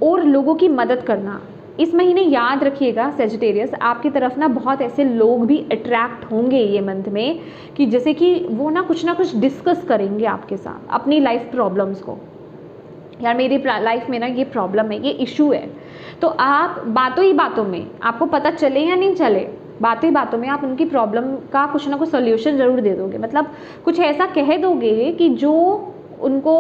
और लोगों की मदद करना। इस महीने याद रखिएगा सेजिटेरियस, आपकी तरफ ना बहुत ऐसे लोग भी अट्रैक्ट होंगे ये मंथ में कि जैसे कि वो ना कुछ डिस्कस करेंगे आपके साथ अपनी लाइफ प्रॉब्लम्स को। यार मेरी लाइफ में ना ये प्रॉब्लम है, ये इशू है। तो आप बातों ही बातों में, आपको पता चले या नहीं चले, बातों ही बातों में आप उनकी प्रॉब्लम का कुछ ना कुछ सोल्यूशन ज़रूर दे दोगे। मतलब कुछ ऐसा कह दोगे कि जो उनको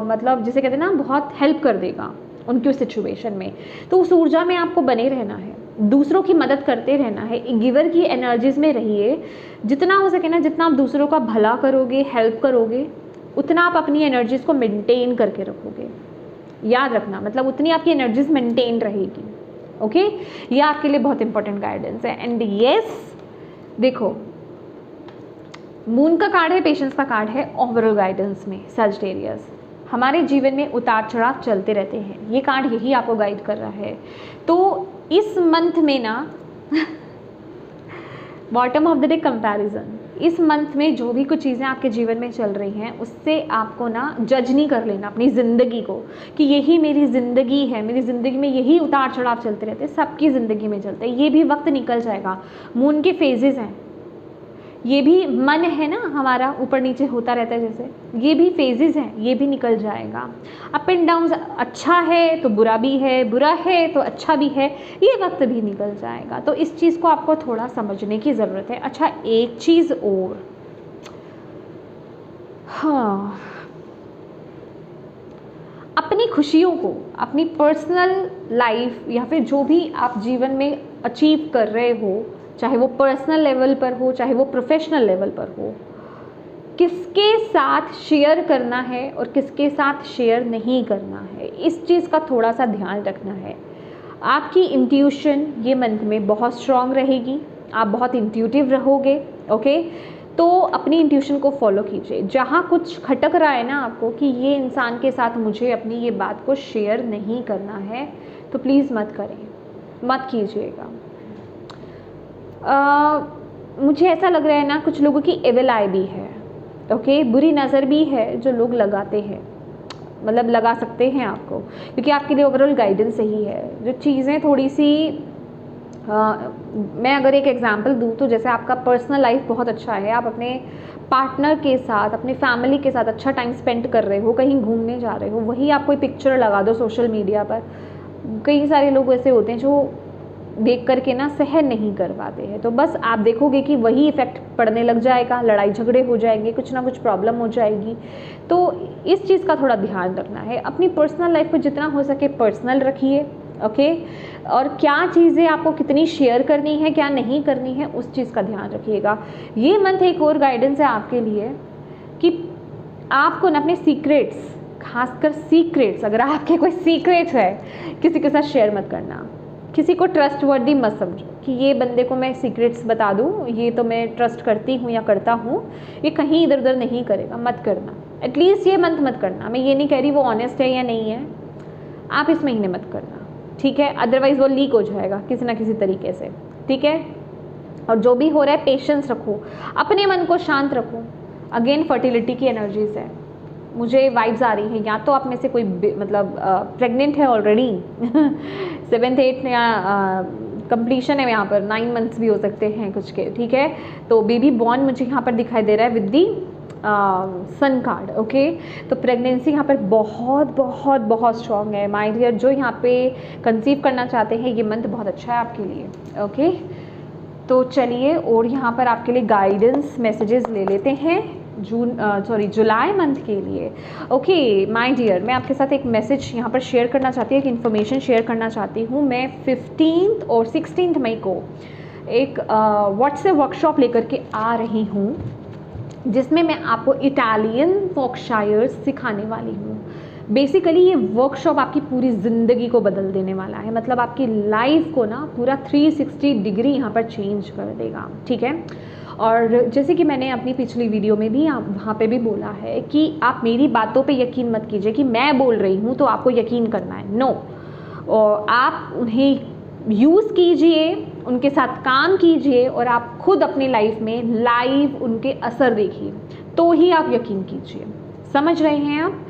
मतलब जिसे कहते हैं ना बहुत हेल्प कर देगा उनकी उस सिचुएशन में। तो उस ऊर्जा में आपको बने रहना है, दूसरों की मदद करते रहना है, गिवर की एनर्जीज़ में रहिए। जितना हो सके ना, जितना आप दूसरों का भला करोगे, हेल्प करोगे, उतना आप अपनी एनर्जीज़ को मेंटेन करके रखोगे। याद रखना, मतलब उतनी आपकी एनर्जीज मेंटेन रहेगी, ओके। ये आपके लिए बहुत इंपॉर्टेंट गाइडेंस है। एंड यस, देखो मून का कार्ड है, पेशेंस का कार्ड है ओवरऑल गाइडेंस में। सजिटेरियस, हमारे जीवन में उतार चढ़ाव चलते रहते हैं, ये कार्ड यही आपको गाइड कर रहा है। तो इस मंथ में ना bottom of the day comparison, इस मंथ में जो भी कुछ चीज़ें आपके जीवन में चल रही हैं उससे आपको ना जज नहीं कर लेना अपनी ज़िंदगी को कि यही मेरी ज़िंदगी है, मेरी ज़िंदगी में यही उतार चढ़ाव चलते रहते हैं। सबकी ज़िंदगी में चलते हैं, ये भी वक्त निकल जाएगा। मून के फेजेस हैं, ये भी मन है ना हमारा, ऊपर नीचे होता रहता है जैसे, ये भी फेजेस हैं, ये भी निकल जाएगा। अप एंड डाउन, अच्छा है तो बुरा भी है, बुरा है तो अच्छा भी है, ये वक्त भी निकल जाएगा। तो इस चीज़ को आपको थोड़ा समझने की ज़रूरत है। अच्छा, एक चीज़ और, हाँ, अपनी खुशियों को, अपनी पर्सनल लाइफ या फिर जो भी आप जीवन में अचीव कर रहे हो, चाहे वो पर्सनल लेवल पर हो चाहे वो प्रोफेशनल लेवल पर हो, किसके साथ शेयर करना है और किसके साथ शेयर नहीं करना है, इस चीज़ का थोड़ा सा ध्यान रखना है। आपकी इंट्यूशन ये मंथ में बहुत स्ट्रांग रहेगी, आप बहुत इंट्यूटिव रहोगे। ओके, तो अपनी इंट्यूशन को फॉलो कीजिए। जहाँ कुछ खटक रहा है ना आपको कि ये इंसान के साथ मुझे अपनी ये बात को शेयर नहीं करना है, तो प्लीज़ मत करें, मत कीजिएगा। मुझे ऐसा लग रहा है ना कुछ लोगों की एविल आई भी है। ओके, बुरी नज़र भी है जो लोग लगाते हैं, मतलब लगा सकते हैं आपको, क्योंकि आपके लिए ओवरऑल गाइडेंस सही है। जो चीज़ें थोड़ी सी मैं अगर एक एग्जांपल दूँ तो जैसे आपका पर्सनल लाइफ बहुत अच्छा है, आप अपने पार्टनर के साथ, अपने फैमिली के साथ अच्छा टाइम स्पेंड कर रहे हो, कहीं घूमने जा रहे हो, वही आप कोई पिक्चर लगा दो सोशल मीडिया पर। कई सारे लोग ऐसे होते हैं जो देख करके ना सहन नहीं कर पाते हैं, तो बस आप देखोगे कि वही इफ़ेक्ट पड़ने लग जाएगा, लड़ाई झगड़े हो जाएंगे, कुछ ना कुछ प्रॉब्लम हो जाएगी। तो इस चीज़ का थोड़ा ध्यान रखना है। अपनी पर्सनल लाइफ को जितना हो सके पर्सनल रखिए। ओके, और क्या चीज़ें आपको कितनी शेयर करनी है, क्या नहीं करनी है, उस चीज़ का ध्यान रखिएगा। ये मंथ एक और गाइडेंस है आपके लिए कि आपको ना अपने सीक्रेट्स, खासकर सीक्रेट्स, अगर आपके कोई सीक्रेट्स है किसी के साथ शेयर मत करना। किसी को ट्रस्ट वर्दी मत समझो कि ये बंदे को मैं सीक्रेट्स बता दूँ, ये तो मैं ट्रस्ट करती हूँ या करता हूँ, ये कहीं इधर उधर नहीं करेगा, मत करना। एटलीस्ट ये मंथ मत करना। मैं ये नहीं कह रही वो ऑनेस्ट है या नहीं है, आप इस महीने मत करना, ठीक है? अदरवाइज़ वो लीक हो जाएगा किसी ना किसी तरीके से, ठीक है? और जो भी हो रहा है पेशेंस रखो, अपने मन को शांत रखो। अगेन फर्टिलिटी की एनर्जीज है, मुझे वाइब्स आ रही हैं, या तो आप में से कोई मतलब प्रेग्नेंट है ऑलरेडी 7th 8th या कंप्लीशन है, यहाँ पर 9 मंथ्स भी हो सकते हैं कुछ के, ठीक है? तो बेबी बॉर्न मुझे यहाँ पर दिखाई दे रहा है with the sun card. Okay, तो प्रेगनेंसी यहाँ पर बहुत बहुत बहुत स्ट्रॉन्ग है माय डियर। जो यहाँ पे कंसीव करना चाहते हैं ये मंथ बहुत अच्छा है आपके लिए। ओके, तो चलिए और यहाँ पर आपके लिए गाइडेंस मैसेजेस ले लेते हैं जुलाई मंथ के लिए। ओके माय डियर, मैं आपके साथ एक मैसेज यहाँ पर शेयर करना चाहती हूँ, एक इन्फॉर्मेशन शेयर करना चाहती हूँ। मैं 15 और 16 मई को एक व्हाट्सएप वर्कशॉप लेकर के आ रही हूँ, जिसमें मैं आपको इटालियन वॉर्कशायर्स सिखाने वाली हूँ। बेसिकली ये वर्कशॉप आपकी पूरी ज़िंदगी को बदल देने वाला है, मतलब आपकी लाइफ को ना पूरा 360 डिग्री यहाँ पर चेंज कर देगा, ठीक है? और जैसे कि मैंने अपनी पिछली वीडियो में भी वहाँ पे भी बोला है कि आप मेरी बातों पे यकीन मत कीजिए कि मैं बोल रही हूँ तो आपको यकीन करना है, नो। और आप उन्हें यूज़ कीजिए, उनके साथ काम कीजिए और आप खुद अपनी लाइफ में लाइव उनके असर देखिए, तो ही आप यकीन कीजिए। समझ रहे हैं आप?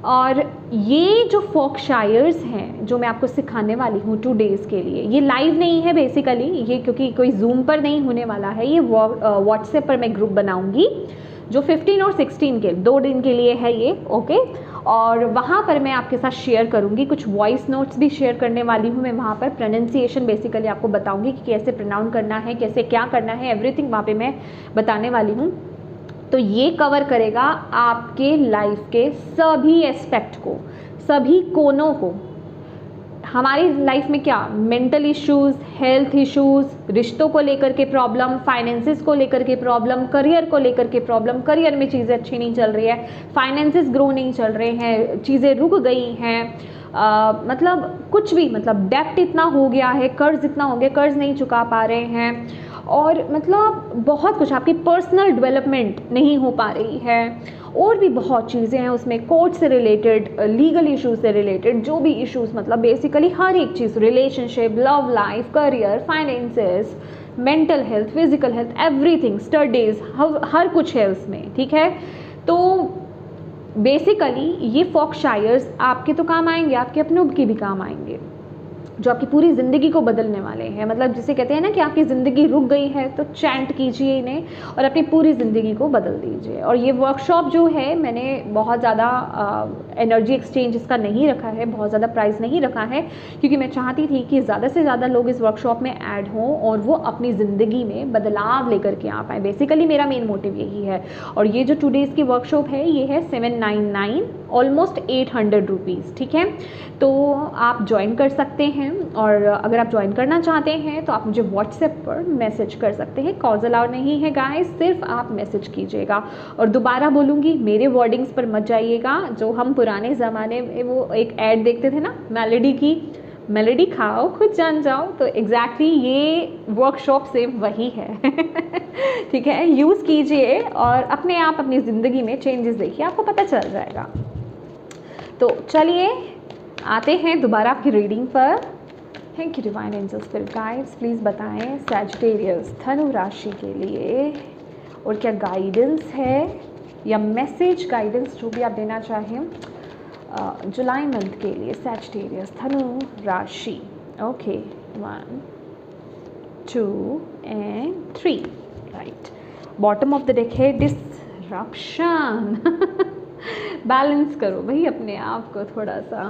और ये जो वॉर्कशायर्स हैं जो मैं आपको सिखाने वाली हूँ 2 डेज़ के लिए, ये लाइव नहीं है बेसिकली, ये क्योंकि कोई जूम पर नहीं होने वाला है, ये व्हाट्सएप पर मैं ग्रुप बनाऊँगी जो 15 और 16 के 2 दिन के लिए है ये। ओके, और वहाँ पर मैं आपके साथ शेयर करूँगी, कुछ वॉइस नोट्स भी शेयर करने वाली हूँ मैं वहाँ पर। प्रोनाउंसिएशन बेसिकली आपको बताऊँगी कि कैसे प्रोनाउंस करना है, कैसे क्या करना है, एवरीथिंग वहाँ पे मैं बताने वाली हूँ। तो ये कवर करेगा आपके लाइफ के सभी एस्पेक्ट को, सभी कोनों को। हमारी लाइफ में क्या मेंटल इश्यूज़, हेल्थ इश्यूज़, रिश्तों को लेकर के प्रॉब्लम, फाइनेंसेस को लेकर के प्रॉब्लम, करियर को लेकर के प्रॉब्लम, करियर में चीज़ें अच्छी नहीं चल रही है, फाइनेंसेस ग्रो नहीं चल रहे हैं, चीज़ें रुक गई हैं, मतलब कुछ भी, मतलब डेप्ट इतना हो गया है, कर्ज इतना हो गया, कर्ज नहीं चुका पा रहे हैं, और मतलब बहुत कुछ, आपकी पर्सनल डेवलपमेंट नहीं हो पा रही है, और भी बहुत चीज़ें हैं उसमें, कोर्ट से रिलेटेड, लीगल इश्यूज से रिलेटेड, जो भी इश्यूज, मतलब बेसिकली हर एक चीज़, relationship, love life, career, finances, mental health, physical health, everything, studies, हर कुछ है उसमें, ठीक है। तो बेसिकली ये फॉक्शायर्स आपके तो काम आएंगे, आपके अपनों के भी काम आएंगे, जो आपकी पूरी ज़िंदगी को बदलने वाले हैं। मतलब जिसे कहते हैं ना कि आपकी ज़िंदगी रुक गई है, तो चैंट कीजिए इन्हें और अपनी पूरी ज़िंदगी को बदल दीजिए। और ये वर्कशॉप जो है, मैंने बहुत ज़्यादा एनर्जी एक्सचेंज इसका नहीं रखा है, बहुत ज़्यादा प्राइस नहीं रखा है, क्योंकि मैं चाहती थी कि ज़्यादा से ज़्यादा लोग इस वर्कशॉप में ऐड हों और वो अपनी ज़िंदगी में बदलाव लेकर के आ पाएँ। बेसिकली मेरा मेन मोटिव यही है। और ये जो 2 डेज़ की वर्कशॉप है, ये है 799, ऑलमोस्ट 800 रुपीज़, ठीक है। तो आप ज्वाइन कर सकते हैं, और अगर आप ज्वाइन करना चाहते हैं तो आप मुझे व्हाट्सएप पर मैसेज कर सकते हैं। कॉल्स अलाउड नहीं है गाइस, सिर्फ आप मैसेज कीजिएगा। और दोबारा बोलूँगी, मेरे वर्डिंग्स पर मत जाइएगा। जो हम पुराने ज़माने में वो एक ऐड देखते थे ना, मेलोडी की, मेलोडी खाओ खुद जान जाओ, तो एग्जैक्टली ये वर्कशॉप से वही है। ठीक है, यूज़ कीजिए और अपने आप अपनी ज़िंदगी में चेंजेस देखिए, आपको पता चल जाएगा। तो चलिए आते हैं दोबारा आपकी रीडिंग पर। Thank you divine angels, spirit guides, please बताएं सैजिटेरियस धनु राशि के लिए और क्या गाइडेंस है या मैसेज, गाइडेंस जो भी आप देना चाहें जुलाई मंथ के लिए सैजिटेरियस धनु राशि। Okay, 1 2 and 3, right. Bottom of the deck है डिसरप्शन। बैलेंस करो भाई अपने आप को थोड़ा सा।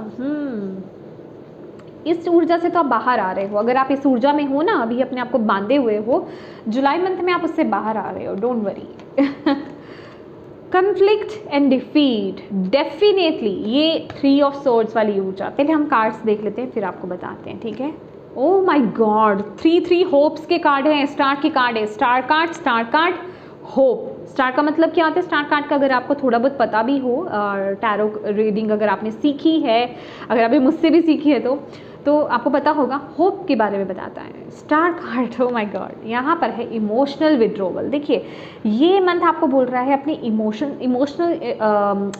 इस ऊर्जा से तो आप बाहर आ रहे हो। अगर आप इस ऊर्जा में हो ना, अभी अपने आप को बांधे हुए हो, जुलाई मंथ में आप उससे बाहर आ रहे हो, don't worry. Conflict and defeat, definitely ये 3 ऑफ सोर्ड्स वाली ऊर्जा। पहले हम कार्ड्स देख लेते हैं, फिर आपको बताते हैं, ठीक है। ओह माय गॉड, 3 होप्स के कार्ड हैं, स्टार के कार्ड है, स्टार कार्ड, होप। स्टार का मतलब क्या होता है? स्टार कार्ड का अगर आपको थोड़ा बहुत पता भी हो, टैरो रीडिंग अगर आपने सीखी है, अगर आपने मुझसे भी सीखी है तो आपको पता होगा, होप के बारे में बताता है star card. Oh my God, यहाँ पर है इमोशनल विड्रोवल। देखिए ये मंथ आपको बोल रहा है अपनी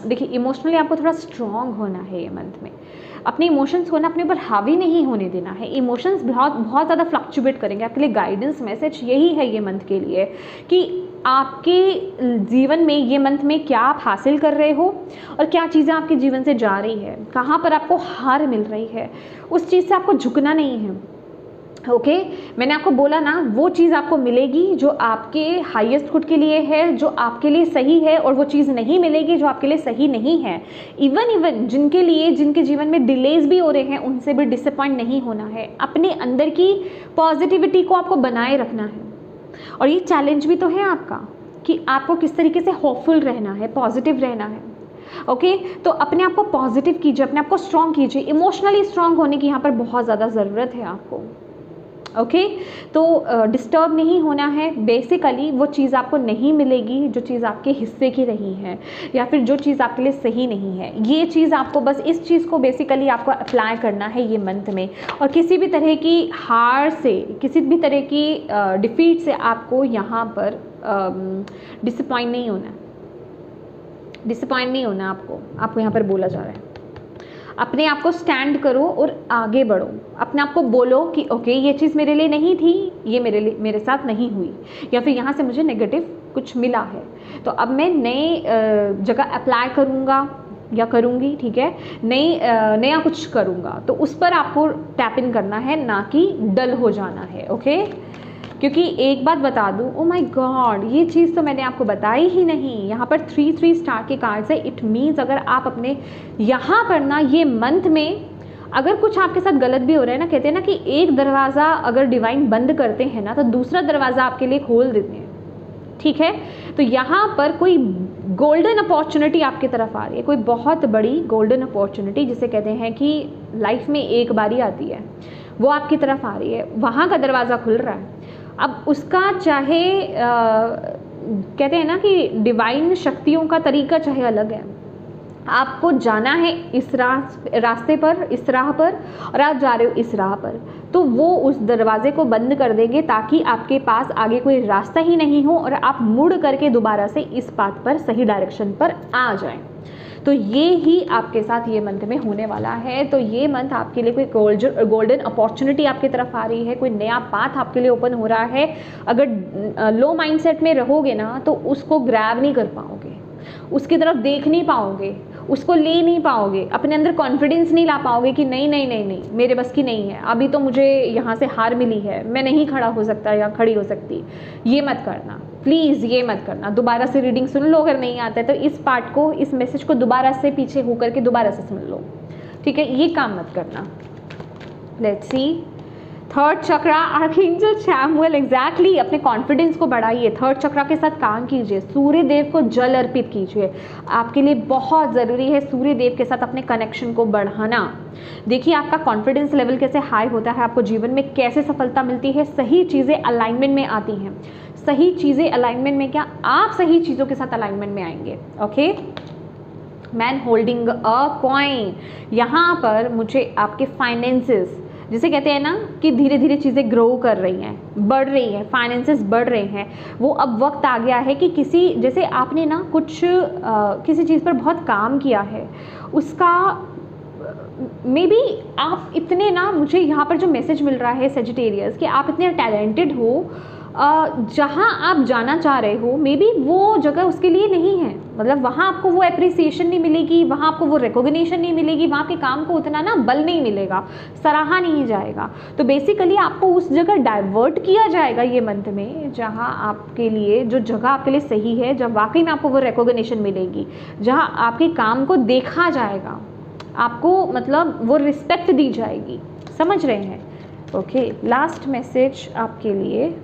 देखिए इमोशनली आपको थोड़ा स्ट्रॉन्ग होना है ये मंथ में। अपने इमोशंस को ना अपने ऊपर हावी नहीं होने देना है। इमोशंस बहुत ज़्यादा फ्लक्चुएट करेंगे। आपके लिए गाइडेंस मैसेज यही है ये मंथ के लिए कि आपके जीवन में ये मंथ में क्या आप हासिल कर रहे हो और क्या चीज़ें आपके जीवन से जा रही है, कहाँ पर आपको हार मिल रही है, उस चीज़ से आपको झुकना नहीं है। ओके, मैंने आपको बोला ना, वो चीज़ आपको मिलेगी जो आपके हाईएस्ट गुड के लिए है, जो आपके लिए सही है, और वो चीज़ नहीं मिलेगी जो आपके लिए सही नहीं है। इवन जिनके जीवन में डिलेज भी हो रहे हैं, उनसे भी डिसअपॉइंट नहीं होना है। अपने अंदर की पॉजिटिविटी को आपको बनाए रखना है। और ये चैलेंज भी तो है आपका कि आपको किस तरीके से होपफुल रहना है, पॉजिटिव रहना है। ओके, तो अपने आप को पॉजिटिव कीजिए, अपने आप को स्ट्रॉन्ग कीजिए। इमोशनली स्ट्रॉन्ग होने की यहाँ पर बहुत ज़्यादा ज़रूरत है आपको। ओके, तो डिस्टर्ब नहीं होना है। बेसिकली वो चीज़ आपको नहीं मिलेगी जो चीज़ आपके हिस्से की नहीं है, या फिर जो चीज़ आपके लिए सही नहीं है। ये चीज़ आपको, बस इस चीज़ को बेसिकली आपको अप्लाई करना है ये मंथ में। और किसी भी तरह की हार से, किसी भी तरह की डिफीट से आपको यहाँ पर डिसअपॉइंट नहीं होना। आपको यहाँ पर बोला जा रहा है अपने आप को स्टैंड करो और आगे बढ़ो। अपने आप को बोलो कि ओके, ये चीज़ मेरे लिए नहीं थी, ये मेरे साथ नहीं हुई, या फिर यहाँ से मुझे नेगेटिव कुछ मिला है, तो अब मैं नए जगह अप्लाई करूँगा या करूँगी, ठीक है, नया कुछ करूँगा। तो उस पर आपको टैप इन करना है, ना कि डल हो जाना है। ओके, क्योंकि एक बात बता दूँ, ओ माय गॉड, ये चीज़ तो मैंने आपको बताई ही नहीं। यहाँ पर 3 स्टार के कार्ड्स है। इट मीन्स अगर आप अपने यहाँ पर ना ये मंथ में अगर कुछ आपके साथ गलत भी हो रहा है ना, कहते हैं ना कि एक दरवाज़ा अगर डिवाइन बंद करते हैं ना, तो दूसरा दरवाज़ा आपके लिए खोल देते हैं, ठीक है। तो यहाँ पर कोई गोल्डन अपॉर्चुनिटी आपकी तरफ आ रही है, कोई बहुत बड़ी गोल्डन अपॉर्चुनिटी, जिसे कहते हैं कि लाइफ में एक बारी आती है, वो आपकी तरफ आ रही है। वहाँ का दरवाज़ा खुल रहा है। अब उसका चाहे कहते हैं ना कि डिवाइन शक्तियों का तरीका चाहे अलग है, आपको जाना है इस रास्ते पर, इस राह पर, और आप जा रहे हो इस राह पर, तो वो उस दरवाजे को बंद कर देंगे ताकि आपके पास आगे कोई रास्ता ही नहीं हो और आप मुड़ करके दोबारा से इस पाथ पर, सही डायरेक्शन पर आ जाएं। तो ये ही आपके साथ ये मंथ में होने वाला है। तो ये मंथ आपके लिए कोई गोल्डन अपॉर्चुनिटी आपकी तरफ आ रही है, कोई नया पाथ आपके लिए ओपन हो रहा है। अगर लो माइंडसेट में रहोगे ना तो उसको ग्रैब नहीं कर पाओगे, उसकी तरफ देख नहीं पाओगे, उसको ले नहीं पाओगे, अपने अंदर कॉन्फिडेंस नहीं ला पाओगे कि नहीं नहीं नहीं नहीं मेरे बस की नहीं है, अभी तो मुझे यहाँ से हार मिली है, मैं नहीं खड़ा हो सकता या खड़ी हो सकती। ये मत करना प्लीज़, ये मत करना। दोबारा से रीडिंग सुन लो, अगर नहीं आता है तो इस पार्ट को, इस मैसेज को दोबारा से पीछे हो करके दोबारा से सुन लो, ठीक है? ये काम मत करना। Let's see, third chakra, archangel Samuel, exactly अपने कॉन्फिडेंस को बढ़ाइए, थर्ड चक्रा के साथ काम कीजिए, सूर्य देव को जल अर्पित कीजिए। आपके लिए बहुत ज़रूरी है सूर्य देव के साथ अपने कनेक्शन को बढ़ाना। देखिए आपका कॉन्फिडेंस लेवल कैसे हाई होता है, आपको जीवन में कैसे सफलता मिलती है, सही चीज़ें अलाइनमेंट में आती हैं। सही चीज़ें अलाइनमेंट में क्या, आप सही चीज़ों के साथ अलाइनमेंट में आएंगे। Okay, man holding a coin, यहाँ पर मुझे आपके फाइनेंसेस, जिसे कहते हैं ना कि धीरे धीरे चीज़ें ग्रो कर रही हैं, बढ़ रही हैं, फाइनेंसेस बढ़ रहे हैं, वो अब वक्त आ गया है कि किसी, जैसे आपने ना कुछ किसी चीज़ पर बहुत काम किया है, उसका मे बी आप इतने ना, मुझे यहाँ पर जो मैसेज मिल रहा है सेजिटेरियस कि आप इतने टैलेंटेड हो, जहाँ आप जाना चाह रहे हो मे बी वो जगह उसके लिए नहीं है, मतलब वहाँ आपको वो एप्रिसिएशन नहीं मिलेगी, वहाँ आपको वो रिकॉग्निशन नहीं मिलेगी, वहाँ के काम को उतना ना बल नहीं मिलेगा, सराहा नहीं जाएगा। तो बेसिकली आपको उस जगह डाइवर्ट किया जाएगा ये मंथ में, जहाँ आपके लिए, जो जगह आपके लिए सही है, जब वाकई में आपको वो रिकॉग्निशन मिलेगी, जहाँ आपके काम को देखा जाएगा, आपको मतलब वो रिस्पेक्ट दी जाएगी। समझ रहे हैं? ओके, लास्ट मैसेज आपके लिए,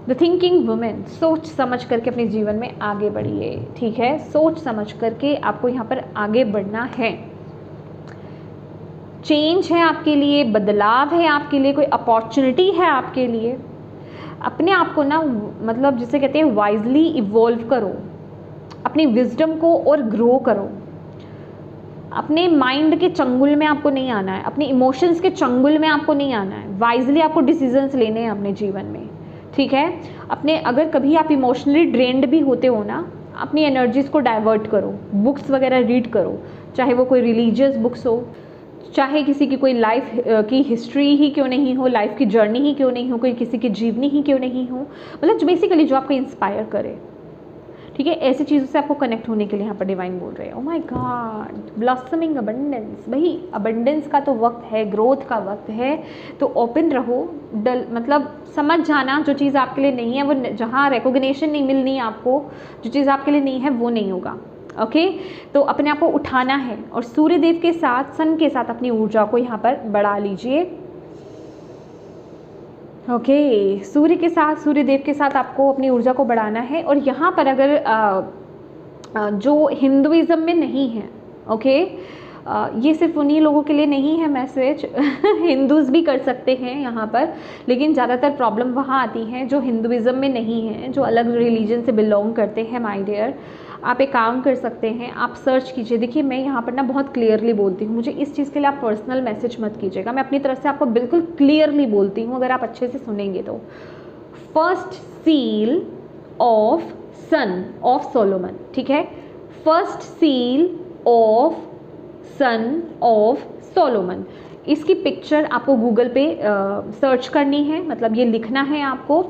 द थिंकिंग वुमेन, सोच समझ करके अपने जीवन में आगे बढ़िए, ठीक है? सोच समझ करके आपको यहाँ पर आगे बढ़ना है। चेंज है आपके लिए, बदलाव है आपके लिए, कोई अपॉर्चुनिटी है आपके लिए। अपने आप को ना, मतलब जिसे कहते हैं वाइजली इवॉल्व करो, अपनी विजडम को और ग्रो करो। अपने माइंड के चंगुल में आपको नहीं आना है, अपने इमोशंस के चंगुल में आपको नहीं आना है। वाइजली आपको डिसीजंस लेने हैं अपने जीवन में, ठीक है? अपने, अगर कभी आप इमोशनली ड्रेन्ड भी होते हो ना, अपनी एनर्जीज़ को डाइवर्ट करो, बुक्स वगैरह रीड करो, चाहे वो कोई रिलीजियस बुक्स हो, चाहे किसी की कोई लाइफ की हिस्ट्री ही क्यों नहीं हो, लाइफ की जर्नी ही क्यों नहीं हो, कोई किसी की जीवनी ही क्यों नहीं हो, मतलब बेसिकली जो आपको इंस्पायर करे, ठीक है? ऐसी चीज़ों से आपको कनेक्ट होने के लिए यहाँ पर डिवाइन बोल रहे हैं। Oh my God, blossoming abundance, भाई अबंडेंस का तो वक्त है, ग्रोथ का वक्त है, तो ओपन रहो। मतलब समझ जाना जो चीज़ आपके लिए नहीं है, वो जहाँ रिकॉग्निशन नहीं मिलनी आपको, जो चीज़ आपके लिए नहीं है वो नहीं होगा। ओके, तो अपने आप को उठाना है और सूर्य देव के साथ, सन के साथ अपनी ऊर्जा को यहाँ पर बढ़ा लीजिए। ओके, सूर्य के साथ, सूर्य देव के साथ आपको अपनी ऊर्जा को बढ़ाना है। और यहाँ पर अगर जो हिंदुइज़्म में नहीं है, ओके, ये सिर्फ उन्हीं लोगों के लिए नहीं है मैसेज, हिंदूज़ भी कर सकते हैं यहाँ पर, लेकिन ज़्यादातर प्रॉब्लम वहाँ आती है जो हिंदुइज़्म में नहीं है, जो अलग रिलीजन से बिलोंग करते हैं। माय डियर, आप एक काम कर सकते हैं, आप सर्च कीजिए। देखिए मैं यहाँ पर ना बहुत क्लियरली बोलती हूँ, मुझे इस चीज़ के लिए आप पर्सनल मैसेज मत कीजिएगा, मैं अपनी तरफ से आपको बिल्कुल क्लियरली बोलती हूँ, अगर आप अच्छे से सुनेंगे तो। First seal of son of Solomon, ठीक है? First seal of son of Solomon, इसकी पिक्चर आपको गूगल पे सर्च करनी है, मतलब ये लिखना है आपको,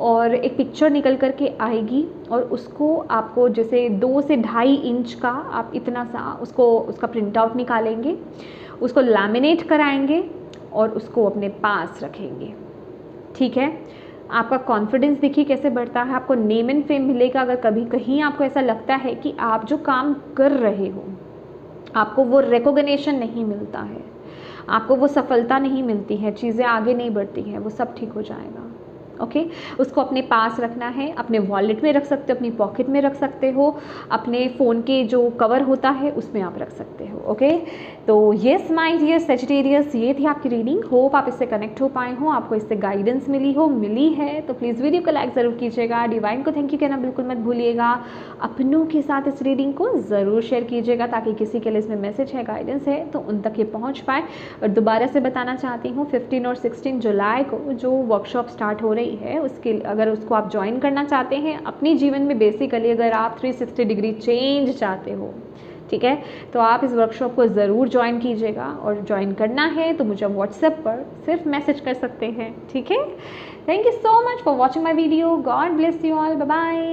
और एक पिक्चर निकल कर के आएगी और उसको आपको जैसे 2 से 2.5 इंच का आप इतना सा उसका प्रिंट आउट निकालेंगे, उसको लैमिनेट कराएंगे और उसको अपने पास रखेंगे, ठीक है? आपका कॉन्फिडेंस देखिए कैसे बढ़ता है, आपको नेम एंड फेम मिलेगा। अगर कभी कहीं आपको ऐसा लगता है कि आप जो काम कर रहे हो आपको वो रिकॉग्निशन नहीं मिलता है, आपको वो सफलता नहीं मिलती है, चीज़ें आगे नहीं बढ़ती हैं, वो सब ठीक हो जाएगा। ओके। उसको अपने पास रखना है, अपने वॉलेट में रख सकते हो, अपनी पॉकेट में रख सकते हो, अपने फ़ोन के जो कवर होता है उसमें आप रख सकते हो। ओके, तो येस माय डियर सजिटेरियस, ये थी आपकी रीडिंग। होप आप इससे कनेक्ट हो पाए हो, आपको इससे गाइडेंस मिली है तो प्लीज़ वीडियो को लाइक ज़रूर कीजिएगा, डिवाइन को थैंक यू कहना बिल्कुल मत भूलिएगा, अपनों के साथ इस रीडिंग को ज़रूर शेयर कीजिएगा ताकि किसी के लिए इसमें मैसेज है, गाइडेंस है तो उन तक ये पहुँच पाए। और दोबारा से बताना चाहती हूँ 15 और 16 जुलाई को जो वर्कशॉप स्टार्ट हो रही है उसके अगर उसको आप ज्वाइन करना चाहते हैं अपने जीवन में, बेसिकली अगर आप 360 डिग्री चेंज चाहते हो, ठीक है, तो आप इस वर्कशॉप को ज़रूर ज्वाइन कीजिएगा। और ज्वाइन करना है तो मुझे व्हाट्सएप पर सिर्फ मैसेज कर सकते हैं, ठीक है। Thank you so much for watching my video, God bless you all, bye bye.